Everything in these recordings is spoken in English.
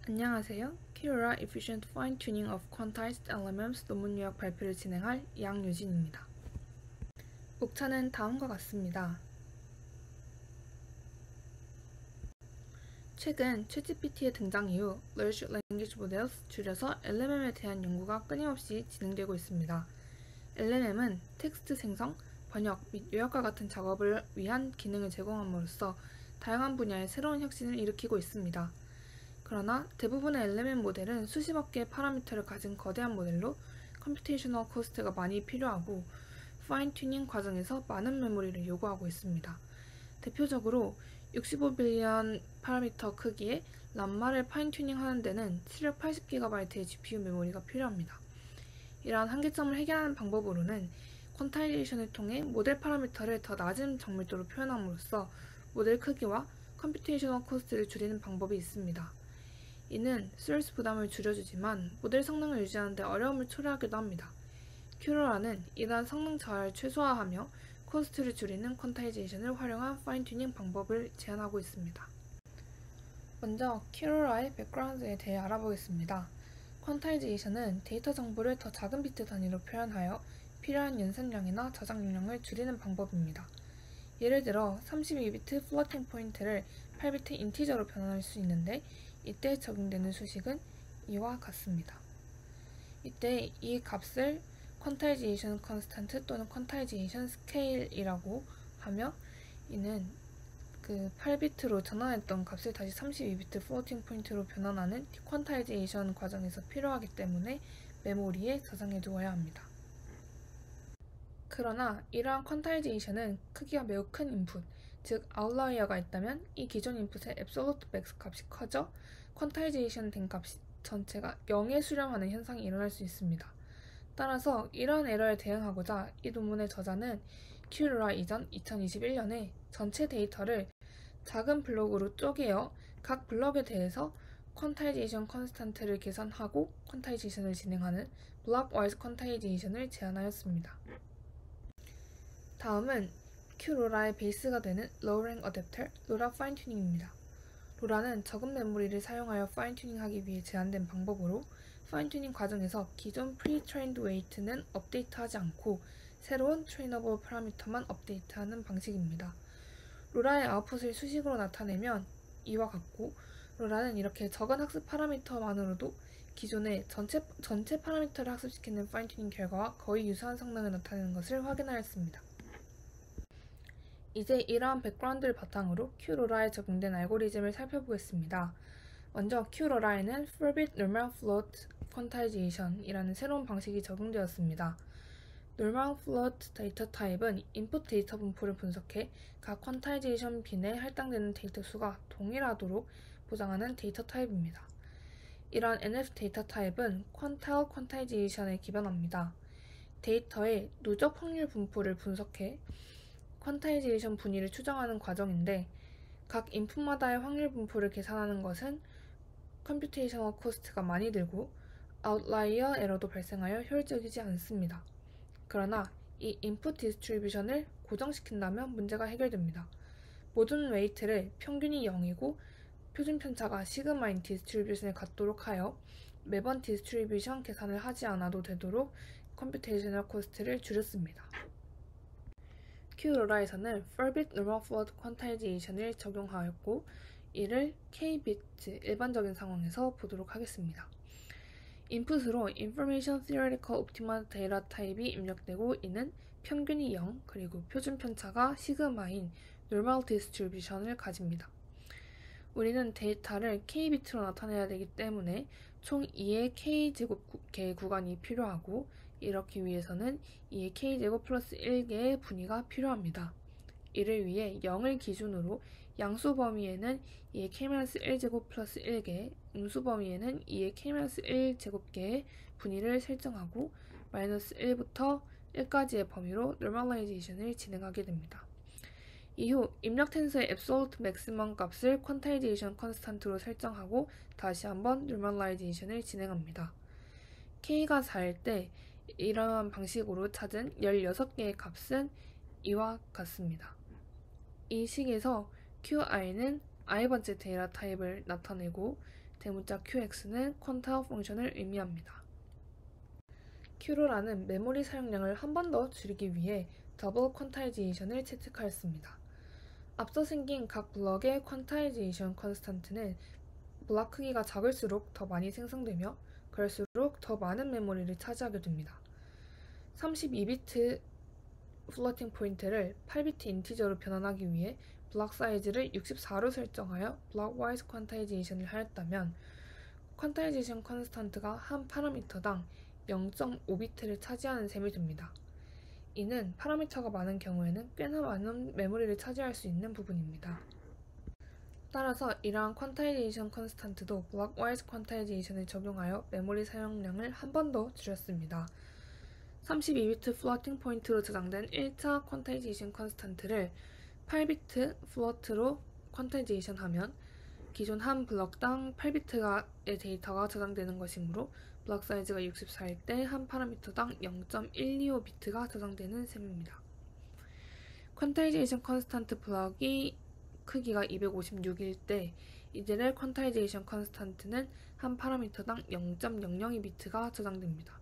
안녕하세요. Q-라 Efficient Fine-Tuning of Quantized Elements 논문 요약 발표를 진행할 양유진입니다. 목차는 다음과 같습니다. 최근 챗GPT의 등장 이후 Large Language Models, 줄여서 LLM에 대한 연구가 끊임없이 진행되고 있습니다. LLM은 텍스트 생성, 번역 및 요약과 같은 작업을 위한 기능을 제공함으로써 다양한 분야의 새로운 혁신을 일으키고 있습니다. 그러나 대부분의 LLM 모델은 수십억 개의 파라미터를 가진 거대한 모델로 컴퓨테이셔널 코스트가 많이 필요하고 파인 튜닝 과정에서 많은 메모리를 요구하고 있습니다. 대표적으로 65빌리언 파라미터 크기의 람마를 파인 튜닝 하는 데는 780GB의 GPU 메모리가 필요합니다. 이러한 한계점을 해결하는 방법으로는 퀀타이제이션을 통해 모델 파라미터를 더 낮은 정밀도로 표현함으로써 모델 크기와 컴퓨테이셔널 코스트를 줄이는 방법이 있습니다. 이는 소스 부담을 줄여주지만 모델 성능을 유지하는 데 어려움을 초래하기도 합니다. 큐로라는 이러한 성능 저하를 최소화하며 코스트를 줄이는 퀀타이제이션을 활용한 파인 튜닝 방법을 제안하고 있습니다. 먼저 큐로라의 백그라운드에 대해 알아보겠습니다. 퀀타이제이션은 데이터 정보를 더 작은 비트 단위로 표현하여 필요한 연산량이나 저장용량을 줄이는 방법입니다. 예를 들어 32비트 플로팅 포인트를 8비트 인티저로 변환할 수 있는데 이때 적용되는 수식은 이와 같습니다. 이때 이 값을 퀀타이제이션 컨스탄트 또는 퀀타이제이션 스케일이라고 하며 이는 그 8비트로 전환했던 값을 다시 32비트 플로팅 포인트로 변환하는 퀀타이제이션 과정에서 필요하기 때문에 메모리에 저장해 두어야 합니다. 그러나 이러한 퀀타이제이션은 크기가 매우 큰 인풋, 즉 아웃라이어가 있다면 이 기존 인풋의 앱솔루트 맥스 값이 커져 퀀타이제이션 된 값 전체가 0에 수렴하는 현상이 일어날 수 있습니다. 따라서 이러한 에러에 대응하고자 이 논문의 저자는 큐로라 이전 2021년에 전체 데이터를 작은 블록으로 쪼개어 각 블럭에 대해서 퀀타이제이션 컨스탄트를 계산하고 퀀타이제이션을 진행하는 블록 와이즈 퀀타이제이션을 제안하였습니다. 다음은 큐로라의 베이스가 되는 로우 랭 어댑터, 로라 파인 튜닝입니다. 로라는 적은 메모리를 사용하여 파인 튜닝하기 위해 제안된 방법으로 파인 튜닝 과정에서 기존 프리-트레인드 웨이트는 업데이트하지 않고 새로운 트레이너블 파라미터만 업데이트하는 방식입니다. 로라의 아웃풋을 수식으로 나타내면 이와 같고 로라는 이렇게 적은 학습 파라미터만으로도 기존의 전체 파라미터를 학습시키는 파인 튜닝 결과와 거의 유사한 성능을 나타내는 것을 확인하였습니다. 이제 이러한 백그라운드를 바탕으로 큐로라에 적용된 알고리즘을 살펴보겠습니다. 먼저 큐로라에는 Forbit Normal Float Quantization 이라는 새로운 방식이 적용되었습니다. Normal Float 데이터 타입은 인풋 데이터 분포를 분석해 각 퀀타이제이션 빈에 할당되는 데이터 수가 동일하도록 보장하는 데이터 타입입니다. 이러한 NF 데이터 타입은 퀀타일 퀀타이제이션에 기반합니다. 데이터의 누적 확률 분포를 분석해 퀀타이제이션 분위를 추정하는 과정인데 각 인풋마다의 확률 분포를 계산하는 것은 컴퓨테이셔널 코스트가 많이 들고 아웃라이어 에러도 발생하여 효율적이지 않습니다. 그러나 이 인풋 디스트리뷰션을 고정시킨다면 문제가 해결됩니다. 모든 웨이트를 평균이 0이고 표준 편차가 시그마인 디스트리뷰션을 갖도록 하여 매번 디스트리뷰션 계산을 하지 않아도 되도록 컴퓨테이셔널 코스트를 줄였습니다. 큐로라에서는 Forbit Normal Float Quantization을 적용하였고 이를 K-비트 일반적인 상황에서 보도록 하겠습니다. 인풋으로 Information Theoretical Optimal Data 타입이 입력되고 이는 평균이 0 그리고 표준 편차가 시그마인 Normal Distribution을 가집니다. 우리는 데이터를 K-비트로 나타내야 되기 때문에 총 2의 K제곱개의 구간이 필요하고 이렇기 위해서는 2의 K제곱 플러스 1개의 분위가 필요합니다. 이를 위해 0을 기준으로 양수 범위에는 2의 K-1제곱 플러스 1개, 음수 범위에는 2의 K-1제곱개의 분위를 설정하고 마이너스 1부터 1까지의 범위로 normalization을 진행하게 됩니다. 이후 입력 텐서의 absolute maximum 값을 quantization constant로 설정하고 다시 한번 normalization을 진행합니다. K가 4일 때 이러한 방식으로 찾은 16개의 값은 이와 같습니다. 이 식에서 QI는 i번째 데이터 타입을 나타내고 대문자 QX는 퀀타 펑션을 의미합니다. 큐로라는 메모리 사용량을 한 번 더 줄이기 위해 더블 퀀타이제이션을 채택하였습니다. 앞서 생긴 각 블럭의 퀀타이제이션 컨스탄트는 블록 크기가 작을수록 더 많이 생성되며 그럴수록 더 많은 메모리를 차지하게 됩니다. 32비트 플로팅 포인트를 8비트 인티저로 변환하기 위해 블록 사이즈를 64로 설정하여 블록 와이즈 퀀타이제이션을 하였다면 퀀타이제이션 컨스탄트가 한 파라미터당 0.5비트를 차지하는 셈이 됩니다. 이는 파라미터가 많은 경우에는 꽤나 많은 메모리를 차지할 수 있는 부분입니다. 따라서 이러한 퀀타이제이션 컨스탄트도 블록 와이즈 퀀타이제이션을 적용하여 메모리 사용량을 한 번 더 줄였습니다. 32비트 플로팅 포인트로 저장된 1차 퀀타이제이션 컨스탄트를 8비트 플로트로 퀀타이제이션 하면 기존 한 블럭당 8비트의 데이터가 저장되는 것이므로 블럭 사이즈가 64일 때 한 파라미터당 0.125비트가 저장되는 셈입니다. 퀀타이제이션 컨스탄트 블럭이 크기가 256일 때 이들의 퀀타이제이션 컨스탄트는 한 파라미터당 0.002비트가 저장됩니다.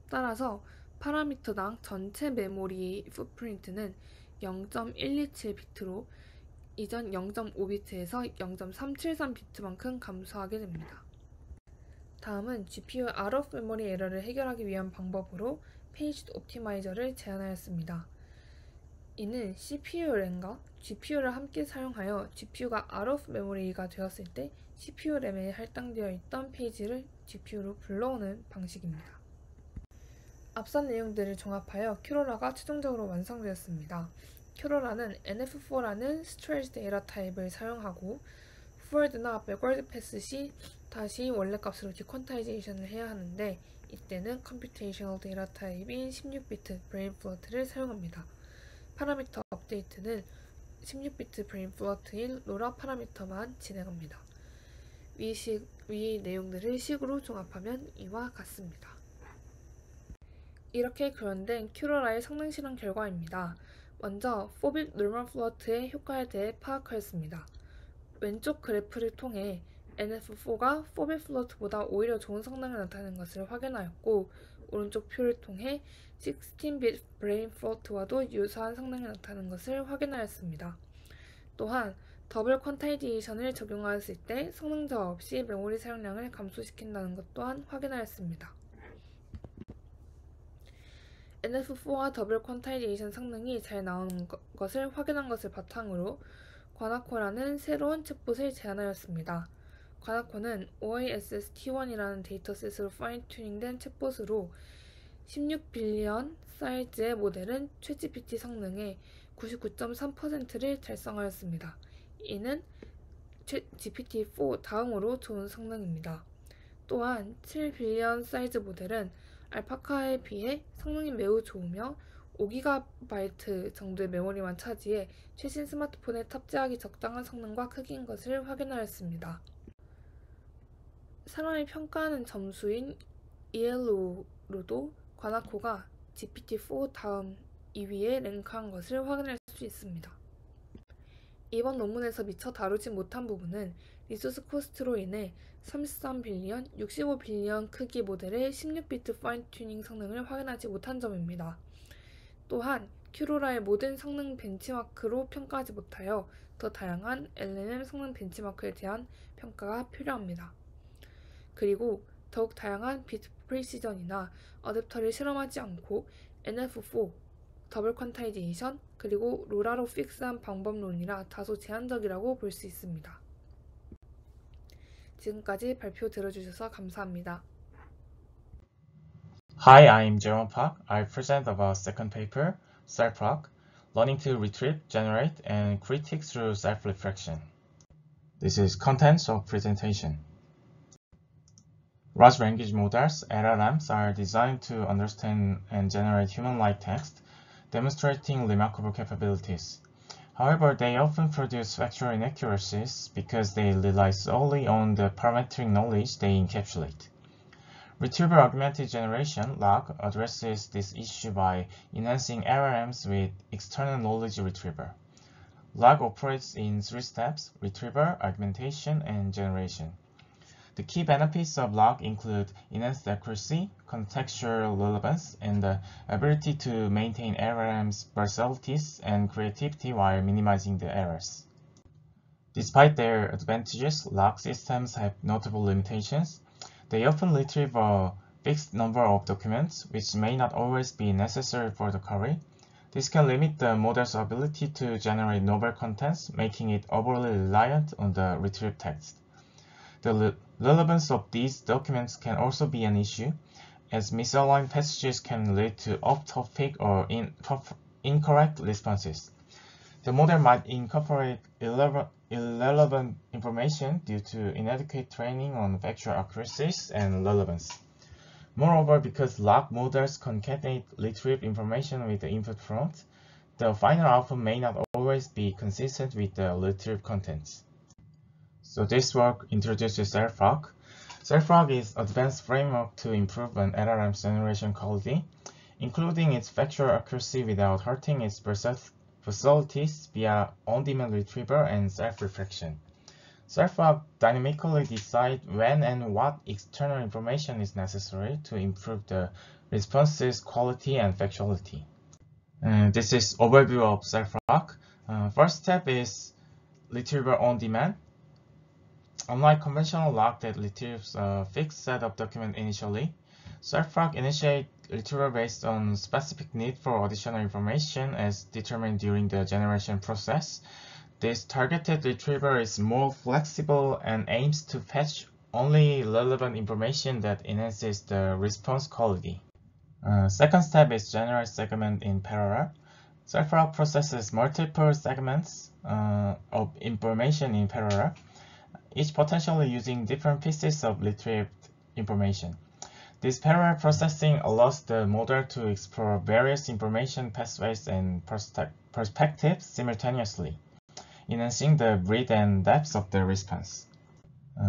따라서 파라미터당 전체 메모리 풋프린트는 0.127비트로 이전 0.5비트에서 0.373비트만큼 감소하게 됩니다. 다음은 GPU out of memory 에러를 해결하기 위한 방법으로 페이지 옵티마이저를 제안하였습니다. 이는 CPU 램과 GPU를 함께 사용하여 GPU가 out of memory가 되었을 때 CPU 램에 할당되어 있던 페이지를 GPU로 불러오는 방식입니다. 앞선 내용들을 종합하여 큐로라가 최종적으로 완성되었습니다. 큐로라는 NF4라는 스토리지 데이터 타입을 사용하고 forward나 backward 패스 시 다시 원래 값으로 디퀀타이제이션을 해야 하는데 이때는 computational 데이터 타입인 16비트 brain float를 사용합니다. 파라미터 업데이트는 16비트 brain float인 로라 파라미터만 진행합니다. 위 내용들을 식으로 종합하면 이와 같습니다. 이렇게 구현된 큐로라의 성능 실험 결과입니다. 먼저 4bit normal float의 효과에 대해 파악하였습니다. 왼쪽 그래프를 통해 NF4가 4bit float보다 오히려 좋은 성능을 나타내는 것을 확인하였고 오른쪽 표를 통해 16bit brain float와도 유사한 성능을 나타내는 것을 확인하였습니다. 또한 더블 퀀타이제이션을 적용하였을 때 성능 저하 없이 메모리 사용량을 감소시킨다는 것 또한 확인하였습니다. NF4와 더블 퀀타이제이션 성능이 잘 나오는 것을 확인한 것을 바탕으로 과나코라는 새로운 챗봇을 제안하였습니다. 과나코는 OASS-T1이라는 데이터셋으로 파인 튜닝된 챗봇으로 16빌리언 사이즈의 모델은 챗GPT 성능의 99.3%를 달성하였습니다. 이는 챗GPT-4 다음으로 좋은 성능입니다. 또한 7빌리언 사이즈 모델은 알파카에 비해 성능이 매우 좋으며 5GB 정도의 메모리만 차지해 최신 스마트폰에 탑재하기 적당한 성능과 크기인 것을 확인하였습니다. 사람이 평가하는 점수인 ELO로도 과나코가 GPT-4 다음 2위에 랭크한 것을 확인할 수 있습니다. 이번 논문에서 미처 다루지 못한 부분은 리소스 코스트로 인해 33빌리언, 65빌리언 크기 모델의 16비트 파인 튜닝 성능을 확인하지 못한 점입니다. 또한 큐로라의 모든 성능 벤치마크로 평가하지 못하여 더 다양한 LLM 성능 벤치마크에 대한 평가가 필요합니다. 그리고 더욱 다양한 비트 프리시전이나 어댑터를 실험하지 않고 NF4, 더블 퀀타이제이션, 그리고 로라로 픽스한 방법론이라 다소 제한적이라고 볼 수 있습니다. 지금까지 발표 들어주셔서 감사합니다. Hi, I'm Jerome Park. I present about second paper, Self-Proc, Learning to Retrieve, Generate, and Critique through Self-Reflection. This is contents of presentation. Large language models, LLMs, are designed to understand and generate human-like text, demonstrating remarkable capabilities. However, they often produce factual inaccuracies because they rely solely on the parametric knowledge they encapsulate. Retrieval augmented generation, RAG, addresses this issue by enhancing LLMs with external knowledge retrieval. RAG operates in three steps: retrieval, augmentation, and generation. The key benefits of log include enhanced accuracy, contextual relevance, and the ability to maintain LLM's versatility and creativity while minimizing the errors. Despite their advantages, log systems have notable limitations. They often retrieve a fixed number of documents, which may not always be necessary for the query. This can limit the model's ability to generate novel contents, making it overly reliant on the retrieved text. The relevance of these documents can also be an issue, as misaligned passages can lead to off-topic or incorrect responses. The model might incorporate irrelevant information due to inadequate training on factual accuracies and relevance. Moreover, because log models concatenate retrieved information with the input prompt, the final output may not always be consistent with the retrieved contents. So this work introduces SelfROG. SelfROG is an advanced framework to improve an LLM's generation quality, including its factual accuracy without hurting its facilities via on-demand retrieval and self-reflection. SelfROG dynamically decides when and what external information is necessary to improve the response's quality and factuality. This is overview of SelfROG. First step is retrieval on demand. Unlike conventional log that retrieves a fixed set of documents initially, SelfROG initiates retrieval based on specific need for additional information as determined during the generation process. This targeted retrieval is more flexible and aims to fetch only relevant information that enhances the response quality. Second step is generate segment in parallel. SelfROG processes multiple segments of information in parallel, each potentially using different pieces of retrieved information. This parallel processing allows the model to explore various information pathways and perspectives simultaneously, enhancing the breadth and depth of the response.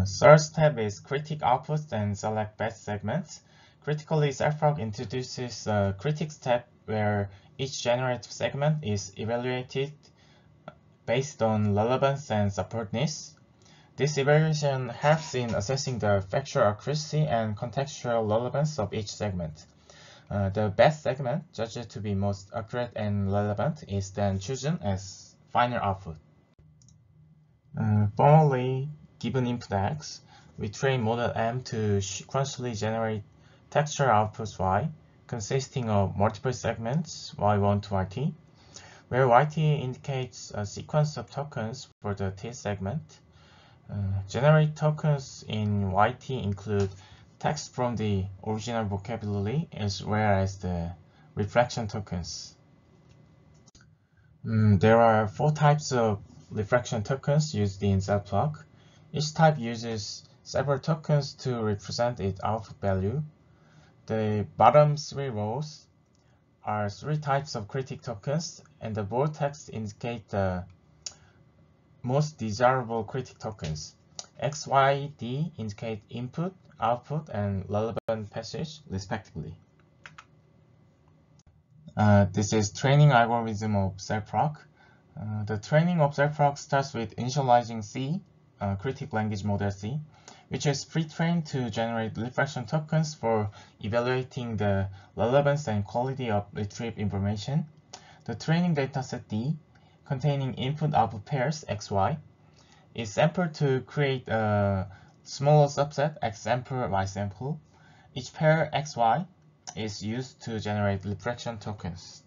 Third step is critique outputs and select best segments. Critically, SelfROG introduces a critique step where each generated segment is evaluated based on relevance and support needs. This evaluation helps in assessing the factual accuracy and contextual relevance of each segment. The best segment, judged to be most accurate and relevant, is then chosen as final output. Finally, given input X, we train model M to sequentially generate textual outputs Y, consisting of multiple segments Y1 to YT, where YT indicates a sequence of tokens for the T segment. Generate tokens in YT include text from the original vocabulary as well as the reflection tokens. There are 4 types of reflection tokens used in SelfROG. Each type uses several tokens to represent its output value. The bottom 3 rows are 3 types of critique tokens, and the bold text indicate the most desirable critique tokens. X, Y, D indicate input, output, and relevant passage, respectively. This is training algorithm of SelfROG. The training of SelfROG starts with initializing C, critique language model C, which is pre-trained to generate reflection tokens for evaluating the relevance and quality of retrieved information. The training dataset D, containing input-output pairs XY, is sampled to create a smaller subset X sample Y sample. Each pair XY is used to generate reflection tokens.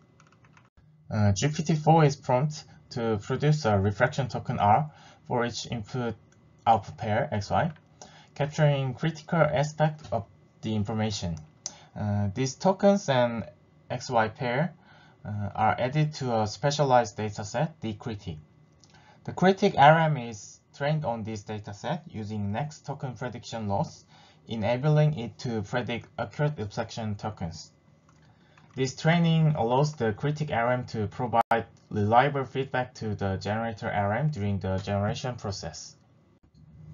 GPT-4 is prompt to produce a reflection token R for each input-output pair XY, capturing critical aspect of the information. These tokens and XY pair are added to a specialized dataset, the critique. The critique RM is trained on this dataset using next token prediction loss, enabling it to predict accurate reflection tokens. This training allows the critique RM to provide reliable feedback to the generator RM during the generation process.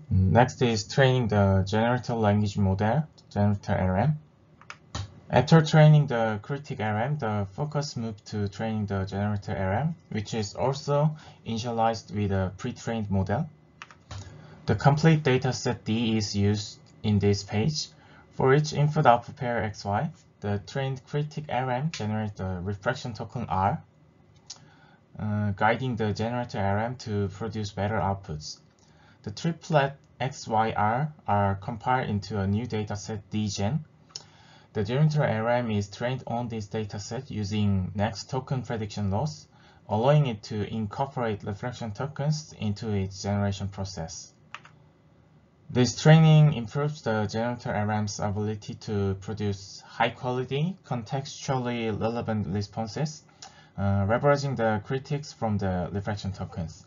Next is training the generator language model, generator RM. After training the critique RM, the focus moved to training the generator RM, which is also initialized with a pre-trained model. The complete dataset D is used in this page. For each input-output pair XY, the trained critic RM generates the reflection token R, guiding the generator RM to produce better outputs. The triplet XYR are compiled into a new dataset DGen. The generator RM is trained on this dataset using next token prediction loss, allowing it to incorporate reflection tokens into its generation process. This training improves the generator RM's ability to produce high-quality, contextually relevant responses, leveraging the critics from the reflection tokens.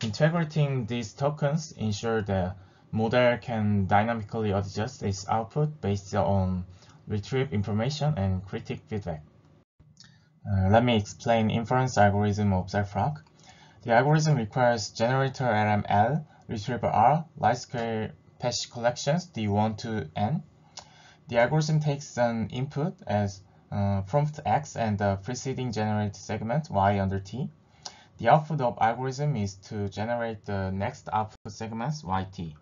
Integrating these tokens ensures the model can dynamically adjust its output based on retrieved information and critic feedback. Let me explain inference algorithm of ZephROC. The algorithm requires generator RM L, retriever R, large-scale patch collections D1 to N. The algorithm takes an input as prompt X and the preceding generated segment Y under T. The output of algorithm is to generate the next output segments YT.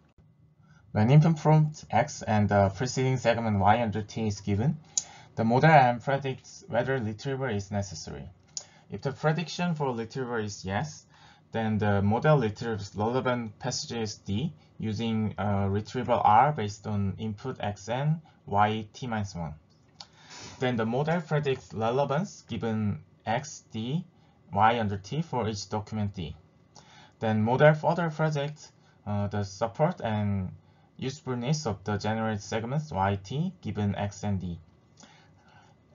When input prompt X and the preceding segment Y under T is given, the model RM predicts whether retrieval is necessary. If the prediction for retrieval is yes, then the model retrieves relevant passages D using retrieval R based on input Xn, Y T-1. Then the model predicts relevance given X, D, Y under T for each document D. Then model further predicts the support and usefulness of the generated segments YT given X and D.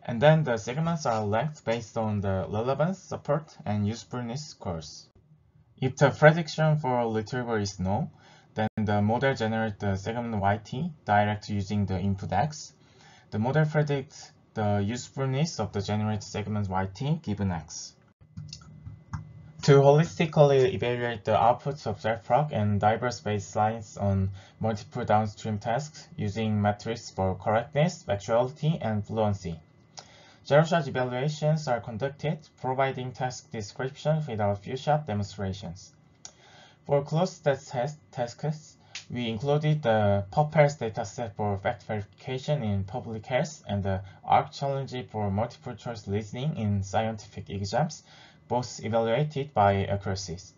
And then the segments are ranked based on the relevance, support, and usefulness scores. If the prediction for retrieval is no, then the model generates the segment YT direct using the input X. The model predicts the usefulness of the generated segment YT given X. To holistically evaluate the outputs of ZephROC and diverse baselines on multiple downstream tasks using metrics for correctness, factuality, and fluency, zero-shot evaluations are conducted, providing task descriptions without few-shot demonstrations. For closed-set tasks, we included the PubHealth dataset for fact verification in public health and the ARC challenge for multiple-choice reasoning in scientific exams, both evaluated by accuracies.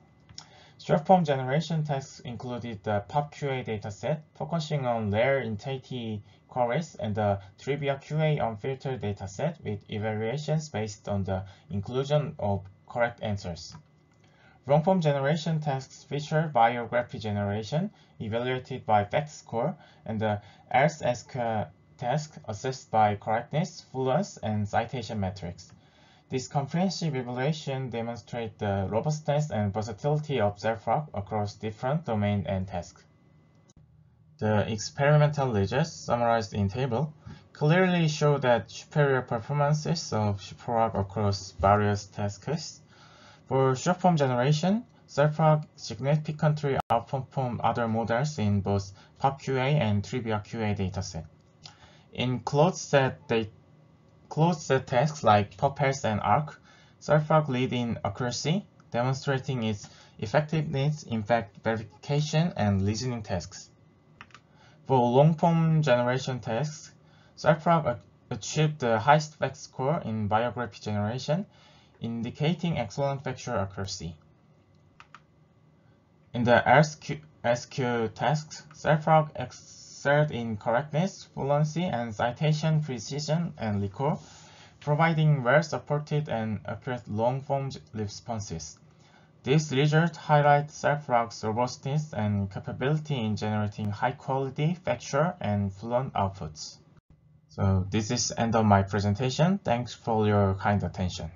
Short-form generation tasks included the PubQA dataset, focusing on rare entity queries, and the Trivia QA unfiltered dataset with evaluations based on the inclusion of correct answers. Long-form generation tasks feature biography generation, evaluated by FactScore, and the ELSE-SQL task assessed by correctness, fluency, and citation metrics. This comprehensive evaluation demonstrates the robustness and versatility of ZephROC across different domains and tasks. The experimental results, summarized in table, clearly show that superior performances of ZephROC across various tasks. For short-form generation, ZephROC significantly outperformed other models in both PubQA and Trivia QA dataset. In closed-set tasks like PubHealth and ARC, ZephROC lead in accuracy, demonstrating its effectiveness in fact verification and reasoning tasks. For long-form generation tasks, ZephROC achieved the highest fact score in biography generation, indicating excellent factual accuracy. In the ELSE-SQL tasks, ZephROC excelled in correctness, fluency, and citation precision and recall, providing well-supported and accurate long-form responses. These results highlight ZephROC's robustness and capability in generating high-quality, factual, and fluent outputs. So this is the end of my presentation. Thanks for your kind attention.